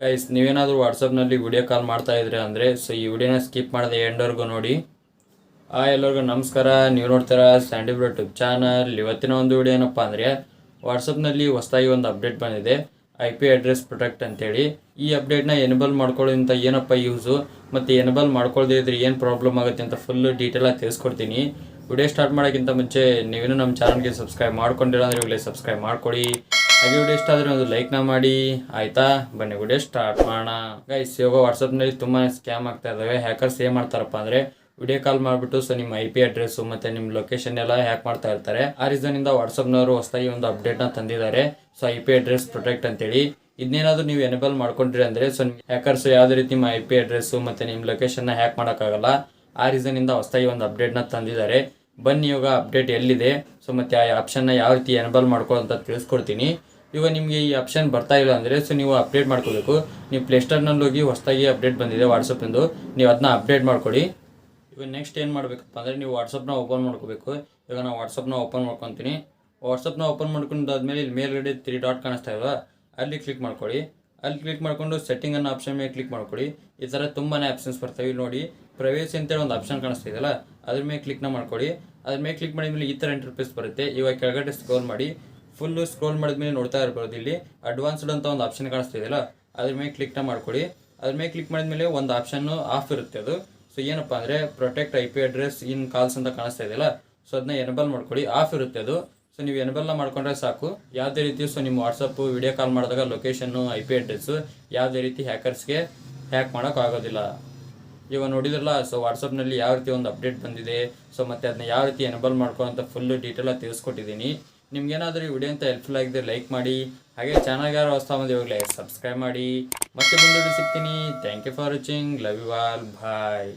Guys, ನೀವೇನಾದರೂ ವಾಟ್ಸಪ್ನಲ್ಲಿ video call ಮಾಡ್ತಾ ಇದ್ರಿ ಅಂದರೆ ಈ ವಿಡಿಯೋನ ಸ್ಕಿಪ್ ಮಾಡದೆ ಎಂಡ್ವರೆಗೂ ನೋಡಿ. ಎಲ್ಲರಿಗೂ ನಮಸ್ಕಾರ. ನೀವು ನೋಡ್ತೀರಾ ಸ್ಯಾಂಡೀಪ್ ಯೂಟ್ಯೂಬ್ ಚಾನಲ್. ಇವತ್ತಿನ ಒಂದು ವಿಡಿಯೋ ಏನಪ್ಪ ಅಂದರೆ, ವಾಟ್ಸಪ್ನಲ್ಲಿ ಹೊಸದಾಗಿ ಒಂದು ಅಪ್ಡೇಟ್ ಬಂದಿದೆ, IP ಅಡ್ರೆಸ್ ಪ್ರೊಟೆಕ್ಟ್ ಅಂತೇಳಿ. ಈ ಅಪ್ಡೇಟ್ನ ಎನೇಬಲ್ ಮಾಡ್ಕೊಳ್ಳೋದ್ರಿಂದ ಏನಪ್ಪ ಯೂಸು, ಮತ್ತು ಎನೇಬಲ್ ಮಾಡ್ಕೊಳ್ಳದೇ ಇದ್ರೆ ಏನು ಪ್ರಾಬ್ಲಮ್ ಆಗುತ್ತೆ ಅಂತ ಫುಲ್ಲು ಡೀಟೇಲಾಗಿ ತಿಳಿಸ್ಕೊಡ್ತೀನಿ. ವಿಡಿಯೋ ಸ್ಟಾರ್ಟ್ ಮಾಡೋಕ್ಕಿಂತ ಮುಂಚೆ ನೀವೇನು ನಮ್ಮ ಚಾನಲ್ಗೆ ಸಬ್ಸ್ಕ್ರೈಬ್ ಮಾಡ್ಕೊಂಡಿಲ್ಲ ಅಂದರೆ ಇವಾಗಲೇ ಸಬ್ಸ್ಕ್ರೈಬ್ ಮಾಡ್ಕೊಳ್ಳಿ. ಹಾಗೆ ವಿಡಿಯೋ ಇಷ್ಟ ಆದರೆ ಒಂದು ಲೈಕ್ನ ಮಾಡಿ, ಆಯಿತಾ? ಬನ್ನಿ ವಿಡಿಯೋ ಸ್ಟಾರ್ಟ್ ಮಾಡೋಣ. ಗೈಸ್, ಇವಾಗ ವಾಟ್ಸಪ್ನಲ್ಲಿ ತುಂಬಾ ಸ್ಕ್ಯಾಮ್ ಆಗ್ತಾ ಇದ್ದಾವೆ. ಹ್ಯಾಕರ್ಸ್ ಏನು ಮಾಡ್ತಾರಪ್ಪ ಅಂದರೆ, ವಿಡಿಯೋ ಕಾಲ್ ಮಾಡಿಬಿಟ್ಟು ನಿಮ್ಮ IP ಅಡ್ರೆಸ್ಸು ಮತ್ತು ನಿಮ್ಮ ಲೊಕೇಶನ್ ಎಲ್ಲ ಹ್ಯಾಕ್ ಮಾಡ್ತಾ ಇರ್ತಾರೆ. ಆ ರೀಸನಿಂದ ವಾಟ್ಸಪ್ನವರು ಹೊಸದಾಗಿ ಒಂದು ಅಪ್ಡೇಟ್ನ ತಂದಿದ್ದಾರೆ, IP ಅಡ್ರೆಸ್ ಪ್ರೊಟೆಕ್ಟ್ ಅಂತೇಳಿ. ಇದನ್ನೇನಾದರೂ ನೀವು ಎನೇಬಲ್ ಮಾಡ್ಕೊಂಡ್ರಿ ಅಂದರೆ ಹ್ಯಾಕರ್ಸ್ ಯಾವುದೇ ರೀತಿ ನಿಮ್ಮ IP ಅಡ್ರೆಸ್ಸು ಮತ್ತು ನಿಮ್ಮ ಲೊಕೇಶನ್ನ ಹ್ಯಾಕ್ ಮಾಡೋಕ್ಕಾಗಲ್ಲ. ಆ ರೀಸನಿಂದ ಹೊಸದಾಗಿ ಒಂದು ಅಪ್ಡೇಟ್ನ ತಂದಿದ್ದಾರೆ. ಬನ್ನಿ ಇವಾಗ ಅಪ್ಡೇಟ್ ಎಲ್ಲಿದೆ, ಮತ್ತು ಆ ಆಪ್ಷನ್ನ ಯಾವ ರೀತಿ ಎನೇಬಲ್ ಮಾಡ್ಕೊಳ್ಳೋ ಅಂತ ತಿಳಿಸ್ಕೊಡ್ತೀನಿ. ಇವಾಗ ನಿಮಗೆ ಈ ಆಪ್ಷನ್ ಬರ್ತಾ ಇಲ್ಲ ಅಂದರೆ ನೀವು ಅಪ್ಡೇಟ್ ಮಾಡ್ಕೋಬೇಕು. ನೀವು ಪ್ಲೇಸ್ಟೋರ್ನಲ್ಲಿ ಹೋಗಿ ಹೊಸದಾಗಿ ಅಪ್ಡೇಟ್ ಬಂದಿದೆ ವಾಟ್ಸಪ್ಪಿಂದು, ನೀವು ಅದನ್ನ ಅಪ್ಡೇಟ್ ಮಾಡ್ಕೊಳ್ಳಿ. ಇವಾಗ ನೆಕ್ಸ್ಟ್ ಏನು ಮಾಡಬೇಕಪ್ಪ ಅಂದರೆ, ನೀವು ವಾಟ್ಸಪ್ನ ಓಪನ್ ಮಾಡ್ಕೋಬೇಕು. ಇವಾಗ ನಾನು ವಾಟ್ಸಪ್ನ ಓಪನ್ ಮಾಡ್ಕೊತೀನಿ. ವಾಟ್ಸಪ್ನ ಓಪನ್ ಮಾಡ್ಕೊಂಡಾದ್ಮೇಲೆ ಇಲ್ಲಿ ಮೇಲ್ಗಡೆ 3 ಡಾಟ್ ಕಾಣಿಸ್ತಾ ಇಲ್ವಾ, ಅಲ್ಲಿ ಕ್ಲಿಕ್ ಮಾಡ್ಕೊಳ್ಳಿ. ಅಲ್ಲಿ ಕ್ಲಿಕ್ ಮಾಡಿಕೊಂಡು ಸೆಟ್ಟಿಂಗ್ ಅನ್ನೋ ಆಪ್ಷನ್ ಮೇಲೆ ಕ್ಲಿಕ್ ಮಾಡ್ಕೊಳ್ಳಿ. ಈ ಥರ ತುಂಬಾ ಆಪ್ಷನ್ಸ್ ಬರ್ತವೆ. ಇಲ್ಲಿ ನೋಡಿ, ಪ್ರೈವೇಸಿ ಅಂತೇಳಿ ಒಂದು ಆಪ್ಷನ್ ಕಾಣಿಸ್ತಾ ಇದೆಯಲ್ಲ, ಅದ್ರ ಮೇಲೆ ಕ್ಲಿಕ್ನ ಮಾಡ್ಕೊಳ್ಳಿ. ಅದ್ರ ಮೇಲೆ ಕ್ಲಿಕ್ ಮಾಡಿದ್ಮೇಲೆ ಈ ಥರ ಇಂಟರ್ಫೇಸ್ ಬರುತ್ತೆ. ಇವಾಗ ಕೆಳಗಡೆ ಸ್ಕ್ರೋಲ್ ಮಾಡಿ, ಫುಲ್ಲು ಸ್ಕ್ರೋಲ್ ಮಾಡಿದ್ಮೇಲೆ ನೋಡ್ತಾ ಇರ್ಬೋದು, ಇಲ್ಲಿ ಅಡ್ವಾನ್ಸ್ಡ್ ಅಂತ ಒಂದು ಆಪ್ಷನ್ ಕಾಣಿಸ್ತಾ ಇದೆಯಲ್ಲ, ಅದ್ರ ಮೇಲೆ ಕ್ಲಿಕ್ನ ಮಾಡ್ಕೊಳ್ಳಿ. ಅದ್ರ ಮೇಲೆ ಕ್ಲಿಕ್ ಮಾಡಿದ್ಮೇಲೆ ಒಂದು ಆಪ್ಷನ್ನು ಆಫ್ ಇರುತ್ತೆ. ಅದು ಏನಪ್ಪ ಅಂದರೆ, ಪ್ರೊಟೆಕ್ಟ್ IP ಅಡ್ರೆಸ್ ಇನ್ ಕಾಲ್ಸ್ ಅಂತ ಕಾಣಿಸ್ತಾ ಇದೆಯಲ್ಲ, ಅದನ್ನ ಎನೇಬಲ್ ಮಾಡ್ಕೊಳ್ಳಿ. ಆಫ್ ಇರುತ್ತೆ ಅದು. ನೀವು ಎನೇಬಲ್ನ ಮಾಡ್ಕೊಂಡ್ರೆ ಸಾಕು. ಯಾವುದೇ ರೀತಿ ನಿಮ್ಮ ವಾಟ್ಸಪ್ಪು ವಿಡಿಯೋ ಕಾಲ್ ಮಾಡಿದಾಗ ಲೊಕೇಶನ್ನು IP ಅಡ್ರೆಸ್ಸು ಯಾವುದೇ ರೀತಿ ಹ್ಯಾಕರ್ಸ್ಗೆ ಹ್ಯಾಕ್ ಮಾಡೋಕ್ಕಾಗೋದಿಲ್ಲ. ಇವಾಗ ನೋಡಿದ್ರಲ್ಲ, ವಾಟ್ಸಪ್ನಲ್ಲಿ ಯಾವ ರೀತಿ ಒಂದು ಅಪ್ಡೇಟ್ ಬಂದಿದೆ, ಮತ್ತು ಅದನ್ನ ಯಾವ ರೀತಿ ಎನೇಬಲ್ ಮಾಡ್ಕೊ ಅಂತ ಫುಲ್ಲು ಡೀಟೇಲಾಗಿ ತಿಳಿಸ್ಕೊಟ್ಟಿದ್ದೀನಿ. ನಿಮ್ಗೇನಾದರೂ ಈ ವಿಡಿಯೋ ಅಂತ ಹೆಲ್ಪ್ಫುಲ್ ಆಗಿದೆ ಲೈಕ್ ಮಾಡಿ. ಹಾಗೆ ಚಾನಲ್ಗೆ ಯಾರು ಹೊಸ ಬಂದು ಇವಾಗಲೇ ಸಬ್ಸ್ಕ್ರೈಬ್ ಮಾಡಿ. ಮತ್ತೆ ಮುಂದೆ ಸಿಗ್ತೀನಿ. Thank you for watching. Love you all. Bye.